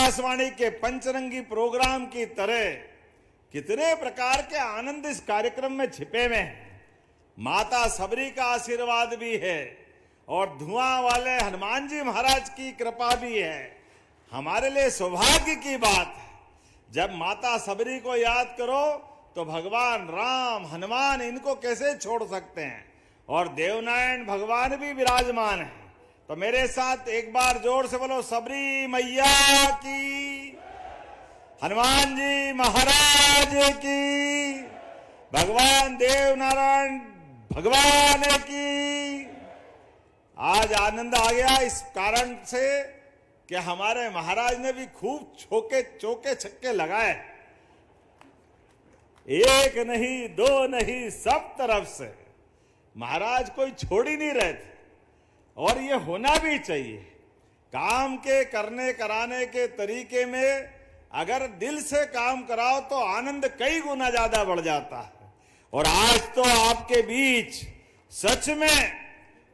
आकाशवाणी के पंचरंगी प्रोग्राम की तरह कितने प्रकार के आनंद इस कार्यक्रम में छिपे हुए हैं। माता सबरी का आशीर्वाद भी है और धुआं वाले हनुमान जी महाराज की कृपा भी है। हमारे लिए सौभाग्य की बात है, जब माता सबरी को याद करो तो भगवान राम, हनुमान, इनको कैसे छोड़ सकते हैं। और देवनारायण भगवान भी विराजमान है। तो मेरे साथ एक बार जोर से बोलो, सबरी मैया की, हनुमान जी महाराज की, भगवान देवनारायण भगवान की। आज आनंद आ गया इस कारण से कि हमारे महाराज ने भी खूब चौके छक्के लगाए। एक नहीं, दो नहीं, सब तरफ से महाराज कोई छोड़ ही नहीं रहे थे। और ये होना भी चाहिए। काम के करने कराने के तरीके में अगर दिल से काम कराओ तो आनंद कई गुना ज्यादा बढ़ जाता है। और आज तो आपके बीच सच में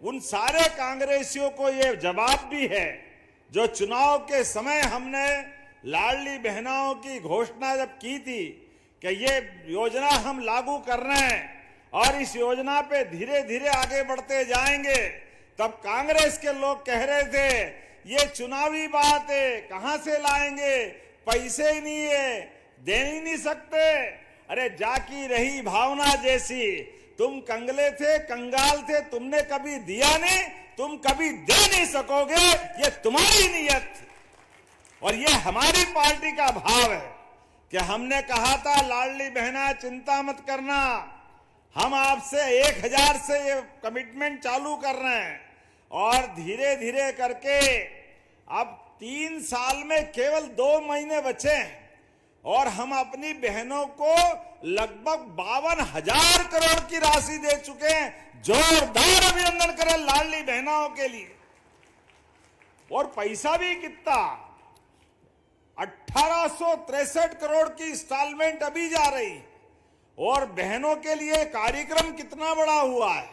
उन सारे कांग्रेसियों को ये जवाब भी है जो चुनाव के समय हमने लाडली बहनाओं की घोषणा जब की थी कि ये योजना हम लागू कर रहे हैं और इस योजना पे धीरे धीरे आगे बढ़ते जाएंगे, तब कांग्रेस के लोग कह रहे थे ये चुनावी बात है, कहां से लाएंगे, पैसे ही नहीं है, दे ही नहीं सकते। अरे जाकी रही भावना जैसी, तुम कंगले थे, कंगाल थे, तुमने कभी दिया नहीं, तुम कभी दे नहीं सकोगे, ये तुम्हारी नीयत थी। और ये हमारी पार्टी का भाव है कि हमने कहा था लाडली बहना चिंता मत करना, हम आपसे 1000 से ये कमिटमेंट चालू कर रहे हैं और धीरे धीरे करके अब 3 साल में केवल 2 महीने बचे हैं और हम अपनी बहनों को लगभग 52,000 करोड़ की राशि दे चुके हैं। जोरदार अभिनंदन करें लाडली बहनों के लिए। और पैसा भी कितना, 1863 करोड़ की इंस्टॉलमेंट अभी जा रही। और बहनों के लिए कार्यक्रम कितना बड़ा हुआ है,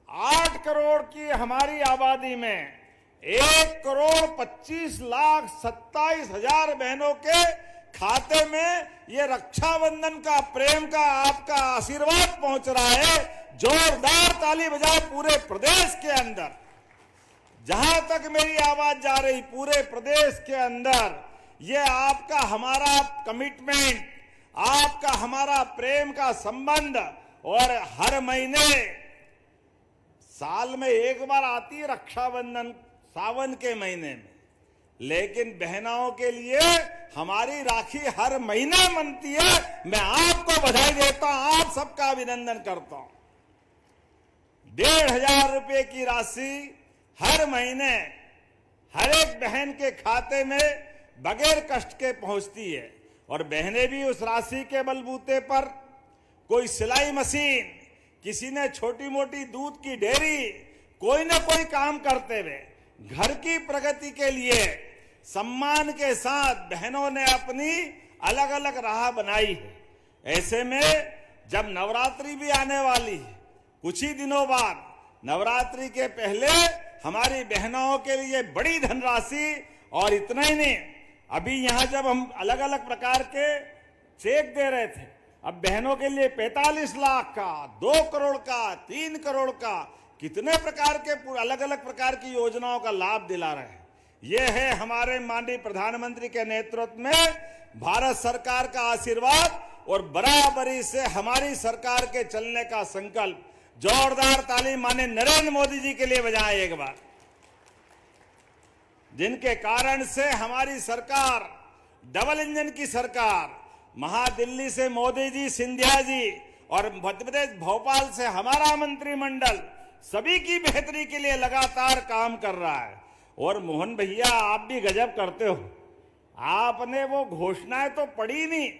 8 करोड़ की हमारी आबादी में 1,25,27,000 बहनों के खाते में ये रक्षाबंधन का, प्रेम का, आपका आशीर्वाद पहुंच रहा है। जोरदार ताली बजाए पूरे प्रदेश के अंदर। जहां तक मेरी आवाज जा रही, पूरे प्रदेश के अंदर ये आपका हमारा कमिटमेंट, आपका हमारा प्रेम का संबंध। और हर महीने, साल में एक बार आती है रक्षाबंधन, सावन के महीने में, लेकिन बहनों के लिए हमारी राखी हर महीने बनती है। मैं आपको बधाई देता हूं, आप सबका अभिनंदन करता हूं। 1,500 रुपए की राशि हर महीने हर एक बहन के खाते में बगैर कष्ट के पहुंचती है। और बहनें भी उस राशि के बलबूते पर कोई सिलाई मशीन, किसी ने छोटी मोटी दूध की डेयरी, कोई ना कोई काम करते हुए घर की प्रगति के लिए सम्मान के साथ बहनों ने अपनी अलग अलग राह बनाई है। ऐसे में जब नवरात्रि भी आने वाली है, कुछ ही दिनों बाद, नवरात्रि के पहले हमारी बहनों के लिए बड़ी धनराशि। और इतना ही नहीं, अभी यहां जब हम अलग अलग प्रकार के चेक दे रहे थे, अब बहनों के लिए 45 लाख का, 2 करोड़ का, 3 करोड़ का, कितने प्रकार के अलग अलग प्रकार की योजनाओं का लाभ दिला रहे हैं। यह है हमारे माननीय प्रधानमंत्री के नेतृत्व में भारत सरकार का आशीर्वाद और बराबरी से हमारी सरकार के चलने का संकल्प। जोरदार ताली माननीय नरेंद्र मोदी जी के लिए बजाएं एक बार, जिनके कारण से हमारी सरकार डबल इंजन की सरकार, महादिल्ली से मोदी जी, सिंधिया जी और मध्य प्रदेश भोपाल से हमारा मंत्रिमंडल सभी की बेहतरी के लिए लगातार काम कर रहा है। और मोहन भैया, आप भी गजब करते हो, आपने वो घोषणाएं तो पढ़ी नहीं,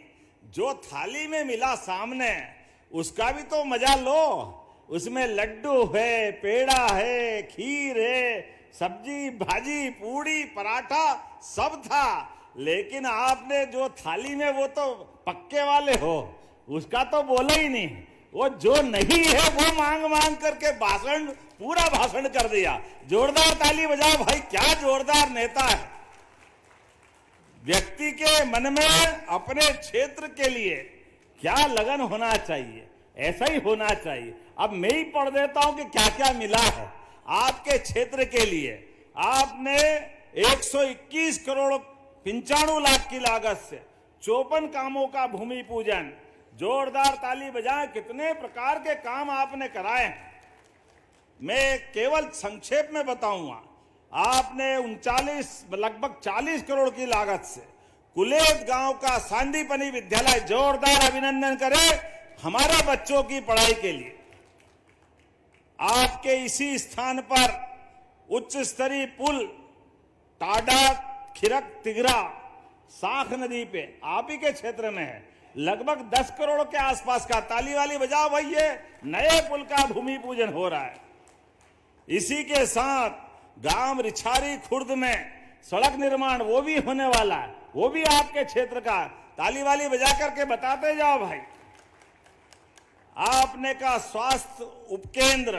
जो थाली में मिला सामने उसका भी तो मजा लो। उसमें लड्डू है, पेड़ा है, खीर है, सब्जी भाजी, पूड़ी पराठा सब था। लेकिन आपने जो थाली में, वो तो पक्के वाले हो, उसका तो बोला ही नहीं। वो जो नहीं है वो मांग मांग करके भाषण, पूरा भाषण कर दिया। जोरदार ताली बजाओ भाई, क्या जोरदार नेता है। व्यक्ति के मन में अपने क्षेत्र के लिए क्या लगन होना चाहिए, ऐसा ही होना चाहिए। अब मैं ही पढ़ देता हूं कि क्या क्या मिला है आपके क्षेत्र के लिए। आपने 121 करोड़ 95 लाख की लागत से 54 कामों का भूमि पूजन, जोरदार ताली बजाएं। कितने प्रकार के काम आपने कराए हैं, मैं केवल संक्षेप में बताऊंगा। आपने 39 लगभग 40 करोड़ की लागत से कुलेत गांव का सांदीपनी विद्यालय, जोरदार अभिनंदन करें हमारे बच्चों की पढ़ाई के लिए। आपके इसी स्थान पर उच्च स्तरीय पुल टाडा खिरक तिगरा साख नदी पे आप ही के क्षेत्र में है, लगभग 10 करोड़ के आसपास का। ताली वाली बजाओ भाई, ये नए पुल का भूमि पूजन हो रहा है। इसी के साथ गांव रिछारी खुर्द में सड़क निर्माण वो भी होने वाला है, वो भी आपके क्षेत्र का। ताली वाली बजा करके बताते जाओ भाई। आपने का स्वास्थ्य उपकेंद्र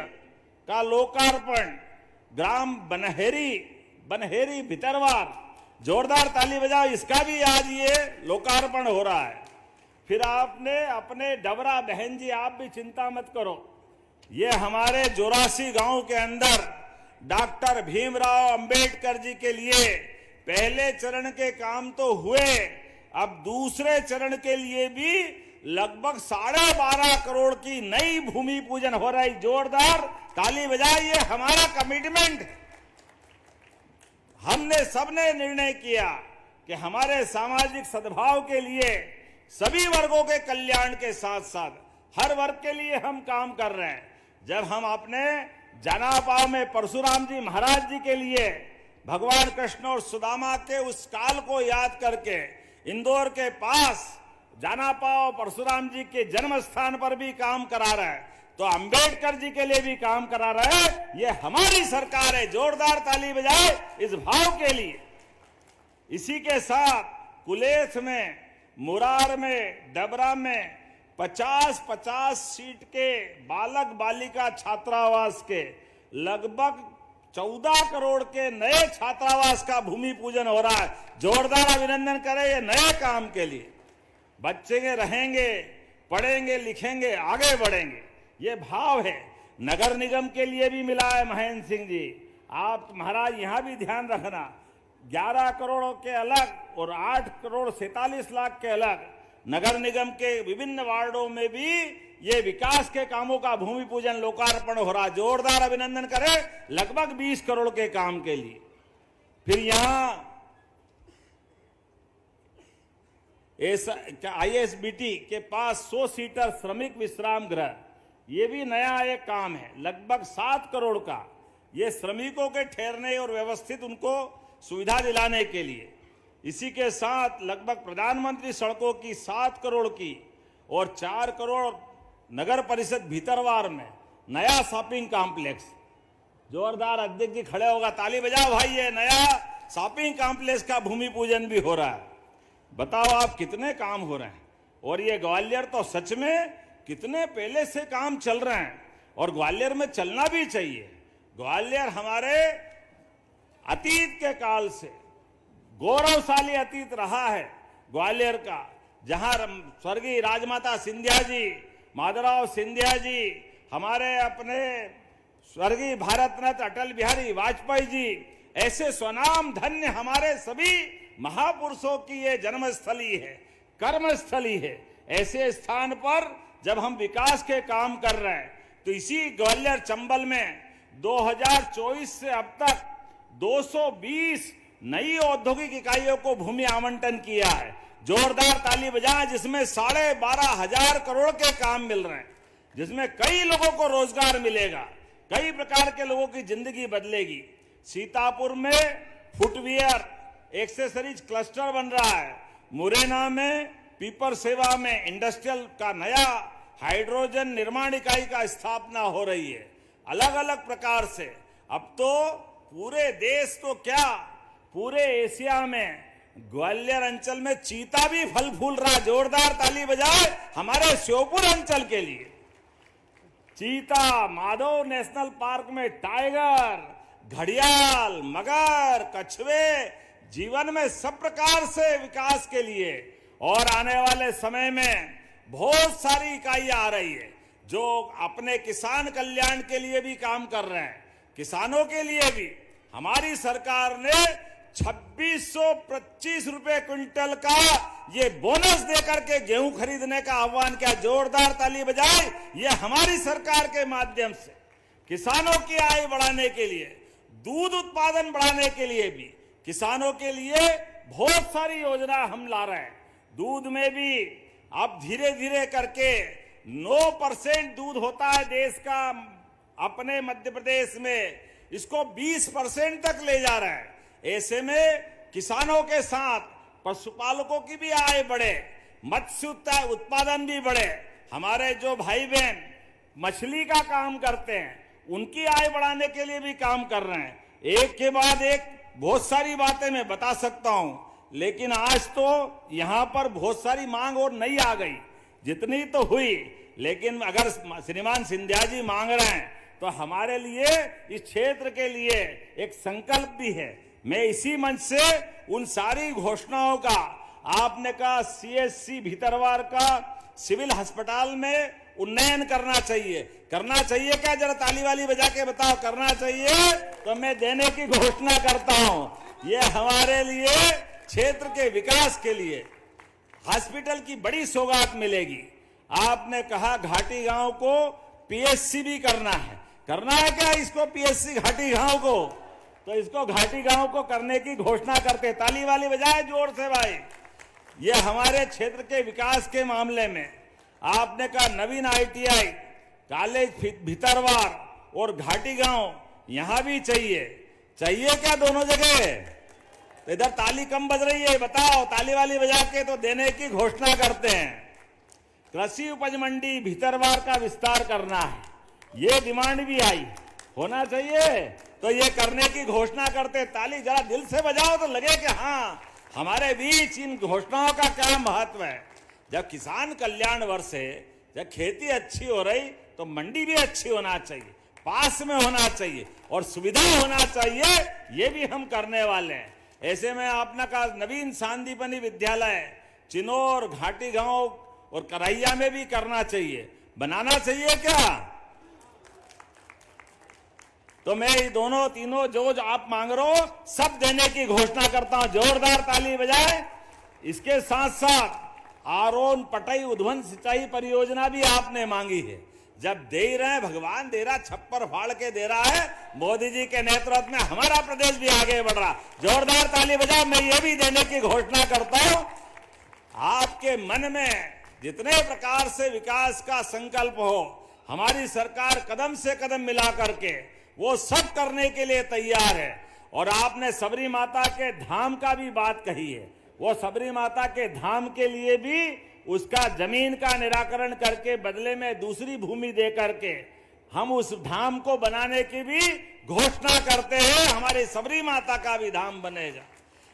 का लोकार्पण ग्राम बनहेरी भितरवार, जोरदार ताली बजाओ, इसका भी आज ये लोकार्पण हो रहा है। फिर आपने अपने डबरा बहन जी, आप भी चिंता मत करो, ये हमारे 84 गांव के अंदर डॉक्टर भीमराव अंबेडकर जी के लिए पहले चरण के काम तो हुए, अब दूसरे चरण के लिए भी लगभग 12.5 करोड़ की नई भूमि पूजन हो रही। जोरदार ताली बजाइए, हमारा कमिटमेंट। हमने सबने निर्णय किया कि हमारे सामाजिक सद्भाव के लिए सभी वर्गों के कल्याण के साथ साथ हर वर्ग के लिए हम काम कर रहे हैं। जब हम अपने जनापाव में परशुराम जी महाराज जी के लिए भगवान कृष्ण और सुदामा के उस काल को याद करके इंदौर के पास जनापाव परशुराम जी के जन्म स्थान पर भी काम करा रहे हैं, तो अंबेडकर जी के लिए भी काम करा रहे हैं। ये हमारी सरकार है, जोरदार ताली बजाए इस भाव के लिए। इसी के साथ कुलेथ में, मुरार में, डबरा में 50-50 सीट के बालक बालिका छात्रावास के लगभग 14 करोड़ के नए छात्रावास का भूमि पूजन हो रहा है। जोरदार अभिनंदन करें ये नए काम के लिए। बच्चे रहेंगे, पढ़ेंगे, लिखेंगे, आगे बढ़ेंगे, ये भाव है। नगर निगम के लिए भी मिला है महेंद्र सिंह जी, आप महाराज यहां भी ध्यान रखना, 11 करोड़ के अलग और 8 करोड़ 47 लाख के अलग नगर निगम के विभिन्न वार्डों में भी ये विकास के कामों का भूमि पूजन लोकार्पण हो रहा। जोरदार अभिनंदन करें लगभग 20 करोड़ के काम के लिए। फिर यहां ISBT के पास 100 सीटर श्रमिक विश्राम गृह, ये भी नया एक काम है, लगभग 7 करोड़ का। ये श्रमिकों के ठहरने और व्यवस्थित उनको सुविधा दिलाने के लिए। इसी के साथ लगभग प्रधानमंत्री सड़कों की 7 करोड़ की और 4 करोड़ नगर परिषद भीतरवार में नया शॉपिंग कॉम्प्लेक्स। जोरदार अध्यक्ष जी खड़े होगा, ताली बजाओ भाई, ये नया शॉपिंग कॉम्प्लेक्स का भूमि पूजन भी हो रहा है। बताओ आप कितने काम हो रहे हैं। और ये ग्वालियर तो सच में कितने पहले से काम चल रहे हैं और ग्वालियर में चलना भी चाहिए। ग्वालियर हमारे अतीत के काल से गौरवशाली अतीत रहा है ग्वालियर का, जहां स्वर्गीय राजमाता सिंधिया जी, माधवराव सिंधिया जी, हमारे अपने स्वर्गीय भारत रत्न अटल बिहारी वाजपेयी जी, ऐसे स्वनाम धन्य हमारे सभी महापुरुषों की ये जन्मस्थली है, कर्मस्थली है। ऐसे स्थान पर जब हम विकास के काम कर रहे हैं, तो इसी ग्वालियर चंबल में 2024 से अब तक 220 नई औद्योगिक इकाइयों को भूमि आवंटन किया है। जोरदार ताली बजाएं, जिसमें 12,500 करोड़ के काम मिल रहे हैं, जिसमें कई लोगों को रोजगार मिलेगा, कई प्रकार के लोगों की जिंदगी बदलेगी। सीतापुर में फुटवियर एक्सेसरीज क्लस्टर बन रहा है, मुरैना में पीपर सेवा में इंडस्ट्रियल का नया हाइड्रोजन निर्माण इकाई का स्थापना हो रही है। अलग अलग प्रकार से अब तो पूरे देश तो क्या, पूरे एशिया में ग्वालियर अंचल में चीता भी फल फूल रहा। जोरदार ताली बजाए हमारे श्योपुर अंचल के लिए। चीता, माधव नेशनल पार्क में टाइगर, घड़ियाल, मगर, कछुए, जीवन में सब प्रकार से विकास के लिए और आने वाले समय में बहुत सारी इकाइयां आ रही है जो अपने किसान कल्याण के लिए भी काम कर रहे हैं। किसानों के लिए भी हमारी सरकार ने 2625 रुपए क्विंटल का ये बोनस देकर के गेहूं खरीदने का आह्वान किया। जोरदार ताली बजाए। ये हमारी सरकार के माध्यम से किसानों की आय बढ़ाने के लिए, दूध उत्पादन बढ़ाने के लिए भी, किसानों के लिए बहुत सारी योजना हम ला रहे हैं। दूध में भी अब धीरे धीरे करके 9% दूध होता है देश का, अपने मध्य प्रदेश में इसको 20% तक ले जा रहा है। ऐसे में किसानों के साथ पशुपालकों की भी आय बढ़े, मत्स्य उत्पादन भी बढ़े। हमारे जो भाई बहन मछली का काम करते हैं उनकी आय बढ़ाने के लिए भी काम कर रहे हैं। एक के बाद एक बहुत सारी बातें मैं बता सकता हूं, लेकिन आज तो यहां पर बहुत सारी मांग और नई आ गई। जितनी तो हुई, लेकिन अगर श्रीमान सिंधिया जी मांग रहे हैं तो हमारे लिए, इस क्षेत्र के लिए एक संकल्प भी है। मैं इसी मंच से उन सारी घोषणाओं का, आपने कहा CHC भीतरवार का सिविल अस्पताल में उन्नयन करना चाहिए क्या? जरा ताली वाली बजा के बताओ, करना चाहिए तो मैं देने की घोषणा करता हूं। ये हमारे लिए क्षेत्र के विकास के लिए हॉस्पिटल की बड़ी सौगात मिलेगी। आपने कहा घाटी गांव को PSC भी करना है क्या इसको? PSC घाटी गांव को, तो इसको घाटी गांव को करने की घोषणा करते। ताली वाली बजाए जोर से भाई। ये हमारे क्षेत्र के विकास के मामले में आपने कहा नवीन ITI कॉलेज भीतरवार और घाटी गांव यहां भी चाहिए क्या दोनों जगह? तो इधर ताली कम बज रही है, बताओ। ताली वाली बजा के तो देने की घोषणा करते हैं। कृषि उपज मंडी भीतरवार का विस्तार करना है, ये डिमांड भी आई, होना चाहिए तो ये करने की घोषणा करते। ताली जरा दिल से बजाओ तो लगे कि हाँ, हमारे बीच इन घोषणाओं का क्या महत्व है। जब किसान कल्याण वर्ष है, जब खेती अच्छी हो रही तो मंडी भी अच्छी होना चाहिए, पास में होना चाहिए और सुविधा होना चाहिए। ये भी हम करने वाले हैं। ऐसे में आपने कहा नवीन सांदीपनी विद्यालय चिनौर, घाटी गांव और करैया में भी करना चाहिए, बनाना चाहिए क्या? तो मैं ये दोनों तीनों जो आप मांग रहे हो सब देने की घोषणा करता हूं। जोरदार ताली बजाए। इसके साथ साथ आरोन पटई उद्वन सिंचाई परियोजना भी आपने मांगी है। जब दे ही रहे, भगवान दे रहा, छप्पर फाड़ के दे रहा है। मोदी जी के नेतृत्व में हमारा प्रदेश भी आगे बढ़ रहा। जोरदार ताली बजाओ। मैं ये भी देने की घोषणा करता हूं। आपके मन में जितने प्रकार से विकास का संकल्प हो, हमारी सरकार कदम से कदम मिला करके वो सब करने के लिए तैयार है। और आपने सबरी माता के धाम का भी बात कही है। वो सबरी माता के धाम के लिए भी उसका जमीन का निराकरण करके बदले में दूसरी भूमि दे करके हम उस धाम को बनाने की भी घोषणा करते हैं। हमारी सबरी माता का भी धाम बनेगा।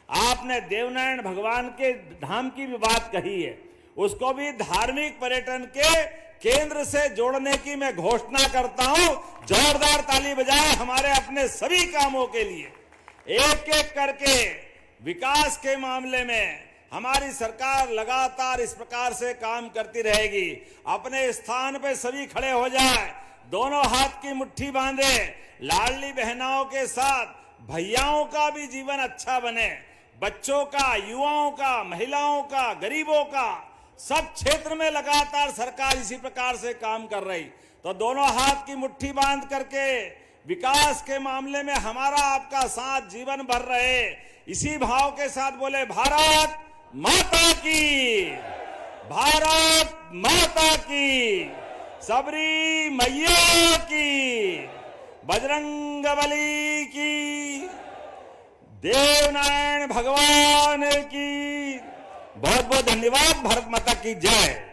आपने देवनारायण भगवान के धाम की भी बात कही है, उसको भी धार्मिक पर्यटन के केंद्र से जोड़ने की मैं घोषणा करता हूं। जोरदार ताली बजाए हमारे अपने सभी कामों के लिए। एक एक करके विकास के मामले में हमारी सरकार लगातार इस प्रकार से काम करती रहेगी। अपने स्थान पे सभी खड़े हो जाए, दोनों हाथ की मुट्ठी बांधे। लाडली बहनाओं के साथ भैयाओं का भी जीवन अच्छा बने, बच्चों का, युवाओं का, महिलाओं का, गरीबों का, सब क्षेत्र में लगातार सरकार इसी प्रकार से काम कर रही। तो दोनों हाथ की मुट्ठी बांध करके विकास के मामले में हमारा आपका साथ जीवन भर रहे, इसी भाव के साथ बोले भारत माता की, भारत माता की, सबरी मैया की, बजरंगबली की, देवनारायण भगवान की। बहुत बहुत धन्यवाद। भारत माता की जय।